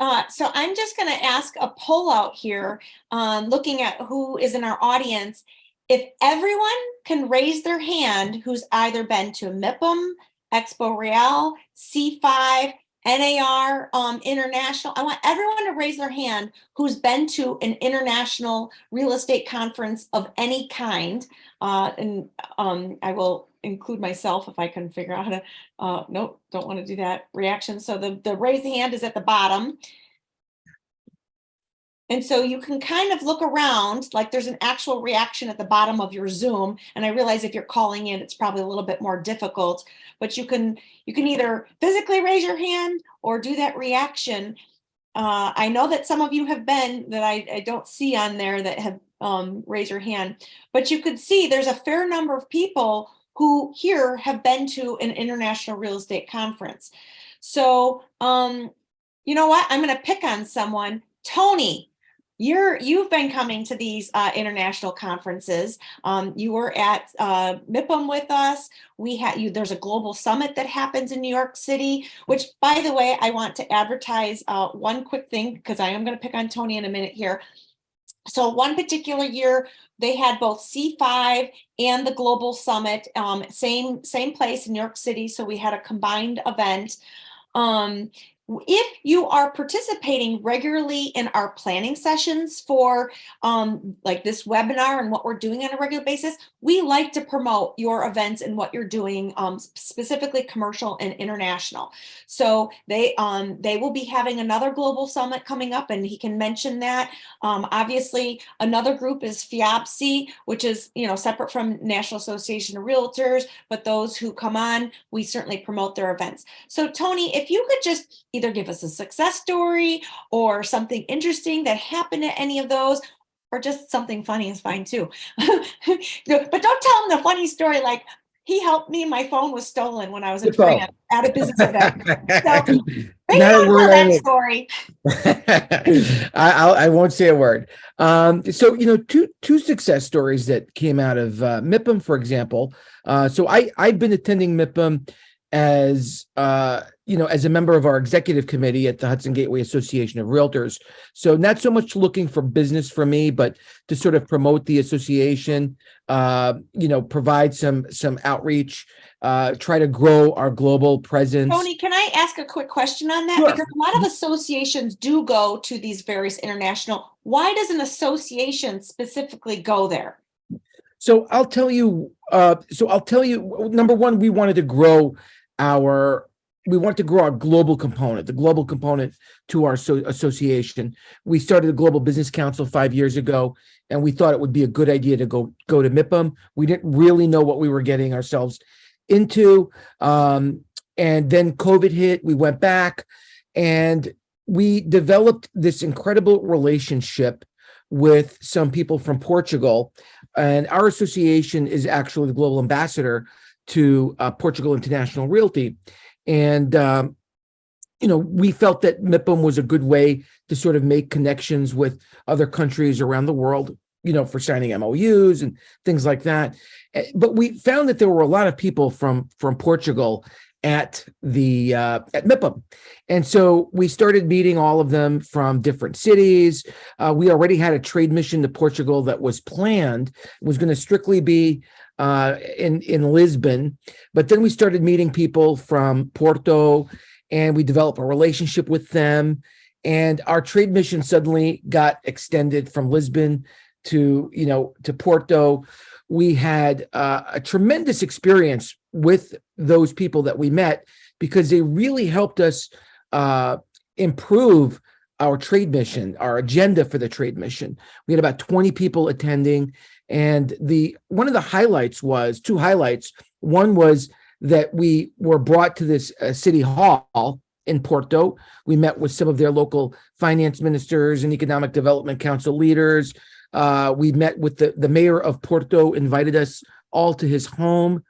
I'm just going to ask a poll out here, looking at who is in our audience. If everyone can raise their hand who's either been to MIPIM, Expo Real, C5, NAR, International, I want everyone to raise their hand who's been to an international real estate conference of any kind. And I will include myself if I can figure out how to, nope, don't want to do that reaction. So the raise hand is at the bottom. And so you can kind of look around, like there's an actual reaction at the bottom of your Zoom. And I realize if you're calling in, it's probably a little bit more difficult, but you can either physically raise your hand or do that reaction. I know that some of you have been, that I don't see on there, that have raised your hand, but you could see there's a fair number of people who here have been to an international real estate conference. So, you know what? I'm going to pick on someone. Tony, you've been coming to these international conferences. You were at MIPIM with us. We had you. There's a global summit that happens in New York City, which, by the way, I want to advertise one quick thing, because I am going to pick on Tony in a minute here. So one particular year, they had both C5 and the Global Summit, same place in New York City. So we had a combined event. If you are participating regularly in our planning sessions for like this webinar and what we're doing on a regular basis, we like to promote your events and what you're doing, specifically commercial and international. So they will be having another global summit coming up, and he can mention that. Obviously, another group is FIABC, which is separate from National Association of Realtors, but those who come on, we certainly promote their events. So Tony, if you could just either give us a success story or something interesting that happened at any of those, or just something funny is fine too. But don't tell them the funny story like, he helped me, my phone was stolen when I was in Good call. France at a business event. So maybe Not a don't word tell on that it. story. I won't say a word. So two success stories that came out of MIPIM, for example. So I've been attending MIPIM as as a member of our executive committee at the Hudson Gateway Association of Realtors. So not so much looking for business for me, but to sort of promote the association, provide some outreach, try to grow our global presence. Tony, can I ask a quick question on that? Sure. Because a lot of associations do go to these various international. Why does an association specifically go there? So I'll tell you. Number one, we wanted to grow our global component, the global component to our association. We started the Global Business Council 5 years ago, and we thought it would be a good idea to go to MIPIM. We didn't really know what we were getting ourselves into. And then COVID hit, we went back, and we developed this incredible relationship with some people from Portugal. And our association is actually the global ambassador to Portugal International Realty. And, we felt that MIPIM was a good way to sort of make connections with other countries around the world, for signing MOUs and things like that. But we found that there were a lot of people from Portugal at MIPIM. And so we started meeting all of them from different cities. We already had a trade mission to Portugal that was planned. It was going to strictly be in Lisbon, but then we started meeting people from Porto, and we developed a relationship with them. And our trade mission suddenly got extended from Lisbon to Porto. We had a tremendous experience with those people that we met because they really helped us improve our trade mission, our agenda for the trade mission. We had about 20 people attending. And one of the highlights was two highlights. One was that we were brought to this city hall in Porto. We met with some of their local finance ministers and economic development council leaders. We met with the mayor of Porto, invited us all to his home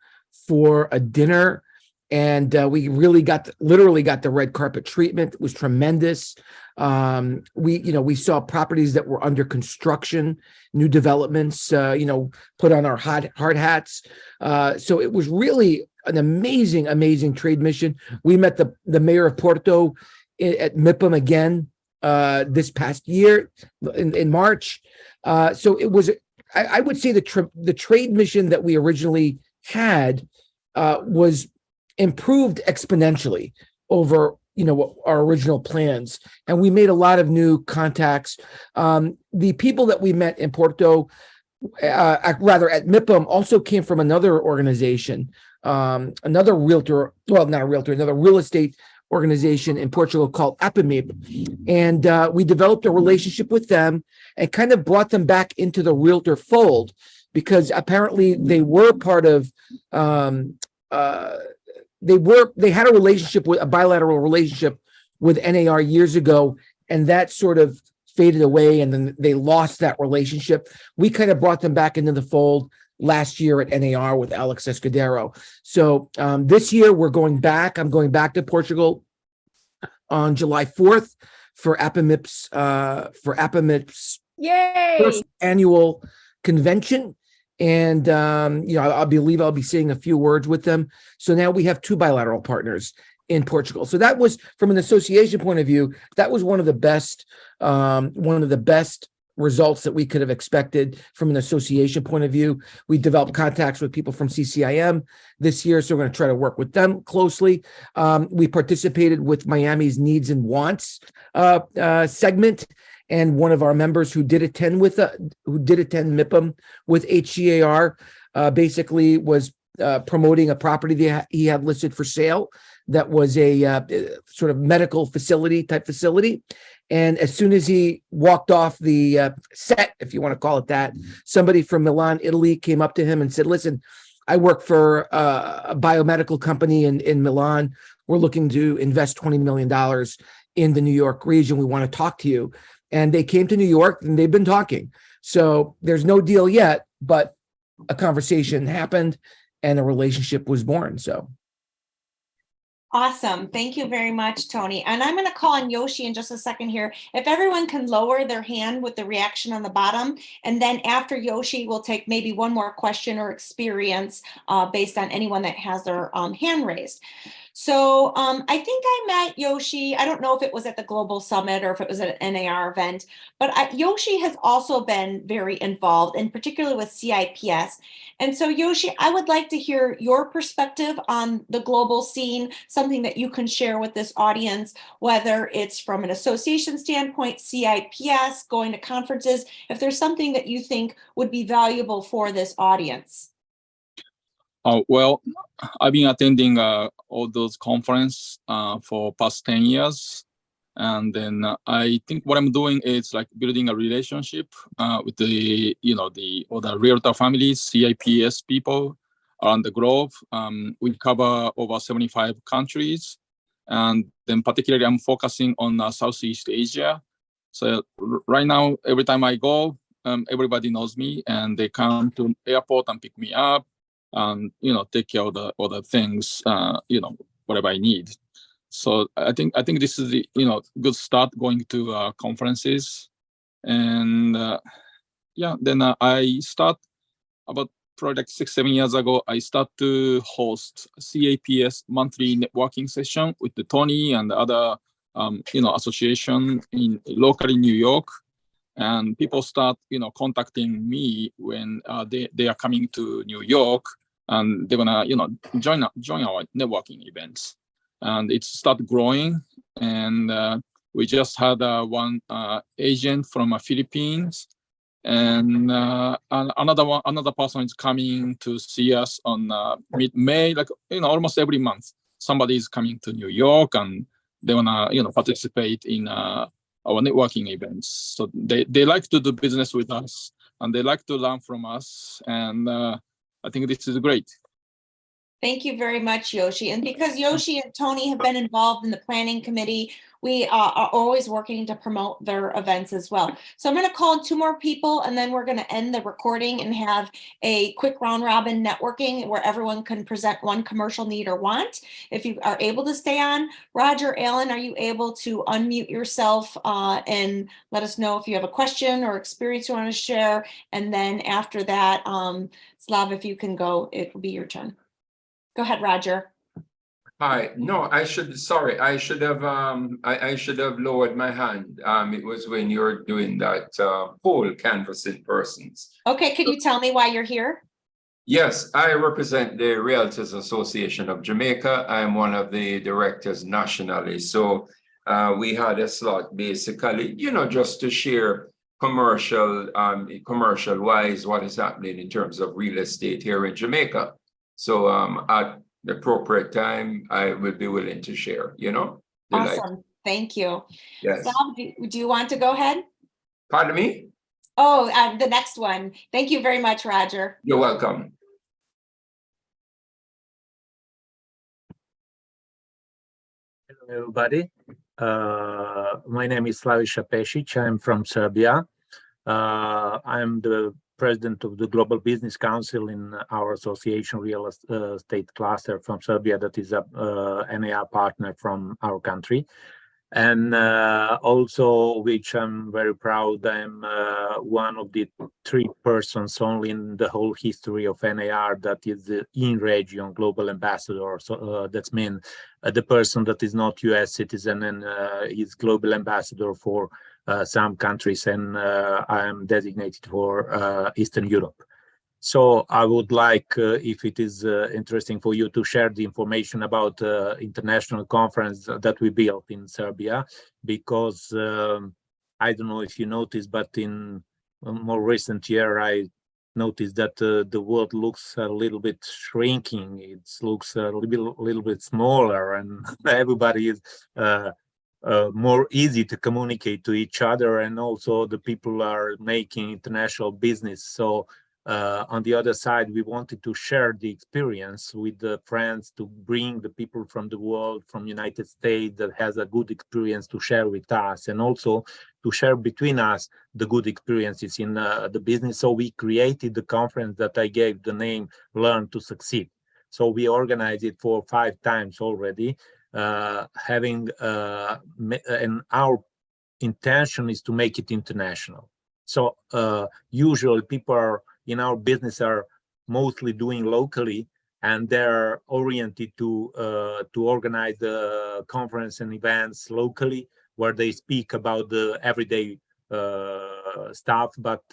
for a dinner. And we really literally got the red carpet treatment. It was tremendous. We saw properties that were under construction, new developments, put on our hard hats. So it was really an amazing trade mission. We met the mayor of Porto at MIPIM again this past year in March. So it was, I would say the trade mission that we originally had was improved exponentially over our original plans, and we made a lot of new contacts. The people that we met in Porto, rather at MIPIM, also came from another organization, another real estate organization in Portugal called MIPIM, and we developed a relationship with them and kind of brought them back into the realtor fold because apparently they were part of. They had a bilateral relationship with NAR years ago, and that sort of faded away, and then they lost that relationship. We kind of brought them back into the fold last year at NAR with Alex Escudero. So this year we're going back. I'm going back to Portugal on July 4th for APIMIP's first annual convention. And, I believe I'll be saying a few words with them. So now we have two bilateral partners in Portugal. So that was, from an association point of view, that was one of the best results that we could have expected from an association point of view. We developed contacts with people from CCIM this year, so we're going to try to work with them closely. We participated with Miami's Needs and Wants segment. And one of our members who did attend MIPIM with HCAR basically was promoting a property that he had listed for sale that was a sort of medical type facility. And as soon as he walked off the set, if you want to call it that, somebody from Milan, Italy came up to him and said, "Listen, I work for a biomedical company in Milan we're looking to invest $20 million in the New York region. We want to talk to you. And they came to New York and they've been talking. So there's no deal yet, but a conversation happened and a relationship was born. So. Awesome. Thank you very much, Tony. And I'm going to call on Yoshi in just a second here. If everyone can lower their hand with the reaction on the bottom, and then after Yoshi, we'll take maybe one more question or experience based on anyone that has their hand raised. So I think I met Yoshi. I don't know if it was at the Global Summit or if it was at an NAR event, but Yoshi has also been very involved, and particularly with CIPS. And so Yoshi, I would like to hear your perspective on the global scene, something that you can share with this audience, whether it's from an association standpoint, CIPS, going to conferences, if there's something that you think would be valuable for this audience. Well, I've been attending all those conferences for past 10 years. And then I think what I'm doing is like building a relationship with the, all the realtor families, CIPS people around the globe. We cover over 75 countries. And then particularly I'm focusing on Southeast Asia. So right now, every time I go, everybody knows me and they come to airport and pick me up. And take care of the other things, whatever I need. So I think this is the good start going to conferences, and then I start about probably like 6-7 years ago. I start to host CAPS monthly networking session with the Tony and the other association in locally New York. And people start, contacting me when they are coming to New York, and they're gonna, join our networking events. And it started growing. And we just had one agent from Philippines, and another person is coming to see us on mid-May, like almost every month. Somebody is coming to New York, and they wanna, participate in our networking events. So they like to do business with us, and they like to learn from us. And I think this is great. Thank you very much, Yoshi. And because Yoshi and Tony have been involved in the planning committee, we are always working to promote their events as well. So I'm going to call in 2 more people, and then we're going to end the recording and have a quick round robin networking where everyone can present one commercial need or want. If you are able to stay on, Roger, Allen, are you able to unmute yourself and let us know if you have a question or experience you want to share? And then after that, Slav, if you can go, it will be your turn. Go ahead, Roger. Hi. No, I should have lowered my hand. It was when you were doing that poll canvassing persons. Okay, can you tell me why you're here? Yes, I represent the Realtors Association of Jamaica. I'm one of the directors nationally. So we had a slot basically, just to share commercial wise what is happening in terms of real estate here in Jamaica. So at the appropriate time, I will be willing to share, Awesome. Thank you. Yes. Sal, do you want to go ahead? Pardon me? Oh, the next one. Thank you very much, Roger. You're welcome. Hello, everybody. My name is Slaviša Pešić. I'm from Serbia. I'm the president of the Global Business Council in our association real estate cluster from Serbia, that is a NAR partner from our country. And also, which I'm very proud, I'm one of the 3 persons only in the whole history of NAR that is the in-region global ambassador. So that's mean the person that is not US citizen and is global ambassador for some countries, and I am designated for Eastern Europe. So I would like, if it is interesting for you, to share the information about international conference that we built in Serbia, because I don't know if you noticed, but in a more recent year, I noticed that the world looks a little bit shrinking. It looks a little bit smaller, and everybody is more easy to communicate to each other, and also the people are making international business. So on the other side, we wanted to share the experience with the friends, to bring the people from the world, from United States that has a good experience to share with us, and also to share between us the good experiences in the business. So we created the conference that I gave the name Learn to Succeed. So we organized it for 5 times already, and our intention is to make it international. So usually people in our business are mostly doing locally, and they're oriented to organize the conference and events locally, where they speak about the everyday stuff. But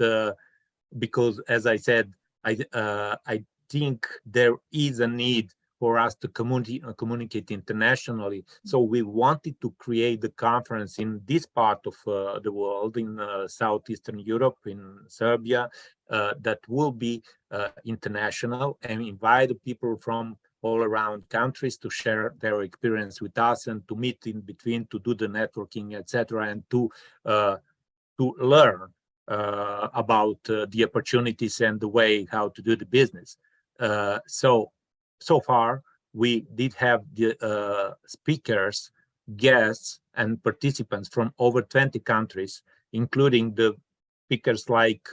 because, as I said, I think there is a need for us to communicate internationally. So we wanted to create the conference in this part of the world, in Southeastern Europe, in Serbia, that will be international, and invite people from all around countries to share their experience with us, and to meet in between, to do the networking, etc., and to learn about the opportunities and the way how to do the business. So far, we did have the speakers, guests, and participants from over 20 countries, including the speakers like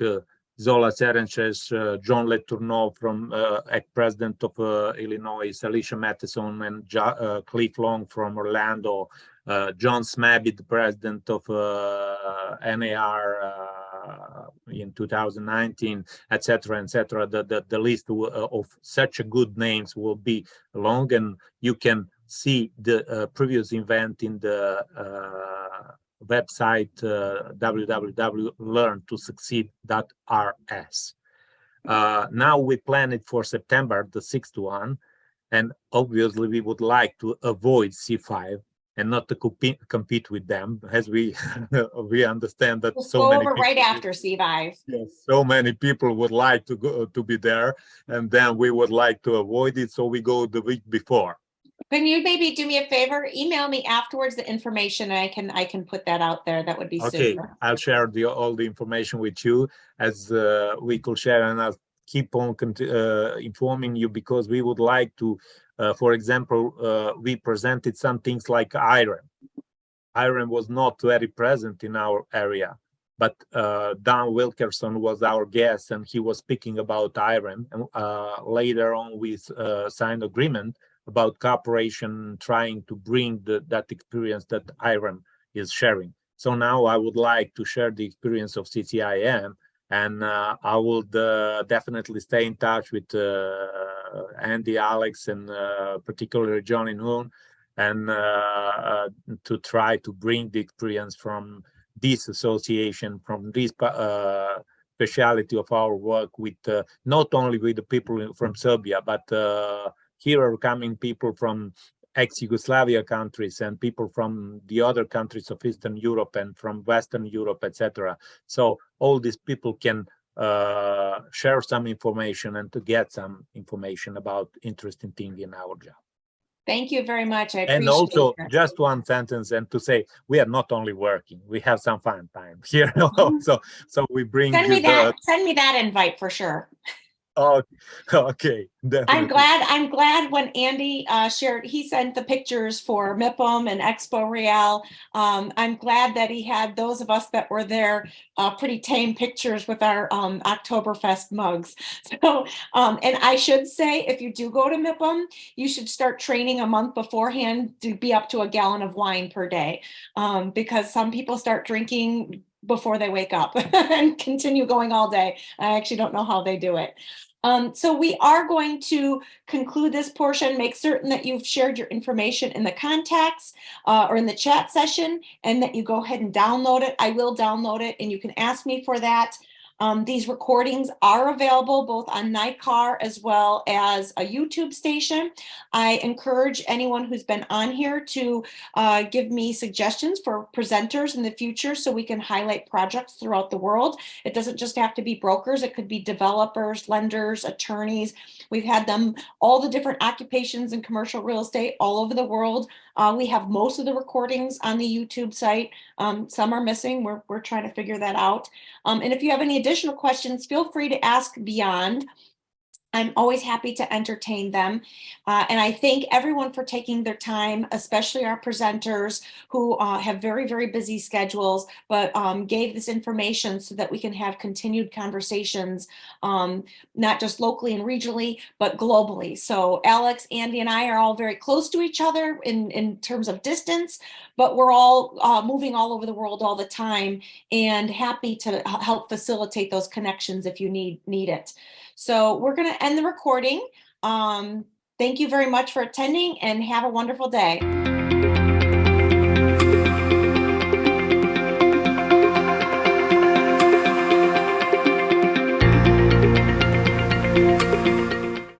Zola Serenches, John Letourneau from ex-president of Illinois, Alicia Matheson, and Cliff Long from Orlando, John Smabby, the president of NAR in 2019, etc., etc. The list of such good names will be long, and you can see the previous event in the website www.learntosucceed.rs. Now we plan it for September the 6th one, and obviously we would like to avoid C5 and not to compete with them, as we we understand that Let's so go many over people, right after C5. yes, so many people would like to go to be there, and then we would like to avoid it, so we go the week before. Can you maybe do me a favor? Email me afterwards the information, and I can put that out there. That would be Okay, super. I'll share all the information with you as we could share, and I'll keep on informing you, because we would like to, for example, we presented some things like iron. Iron was not very present in our area, but Don Wilkerson was our guest, and he was speaking about iron. And later on, we signed agreement about cooperation, trying to bring that experience that iron is sharing. So now I would like to share the experience of CCIM, and I would definitely stay in touch with Andy, Alex, and particularly Johnny Noon, and to try to bring the experience from this association, from this speciality of our work, with not only with the people from Serbia, but here are coming people from ex-Yugoslavia countries, and people from the other countries of Eastern Europe and from Western Europe, etc. So all these people can share some information and to get some information about interesting things in our job. Thank you very much. I appreciate And also, that. just one sentence, and to say, we are not only working, we have some fun time here also. So we bring Send me you that. Send me that invite for sure. Oh, okay. Definitely. I'm glad when Andy shared, he sent the pictures for MIPIM and Expo Real. I'm glad that he had those of us that were there pretty tame pictures with our Oktoberfest mugs. So, and I should say, if you do go to MIPIM, you should start training a month beforehand to be up to a gallon of wine per day, because some people start drinking before they wake up and continue going all day. I actually don't know how they do it. So we are going to conclude this portion. Make certain that you've shared your information in the contacts or in the chat session, and that you go ahead and download it. I will download it, and you can ask me for that. These recordings are available both on NICAR as well as a YouTube station. I encourage anyone who's been on here to give me suggestions for presenters in the future, so we can highlight projects throughout the world. It doesn't just have to be brokers. It could be developers, lenders, attorneys. We've had them, all the different occupations in commercial real estate all over the world. We have most of the recordings on the YouTube site. Some are missing. We're trying to figure that out. And if you have any additional additional questions, feel free to ask beyond. I'm always happy to entertain them. And I thank everyone for taking their time, especially our presenters who have very, very busy schedules, but gave this information so that we can have continued conversations, not just locally and regionally, but globally. So Alex, Andy, and I are all very close to each other in terms of distance, but we're all moving all over the world all the time and happy to help facilitate those connections if you need it. So we're going to end the recording. Thank you very much for attending and have a wonderful day.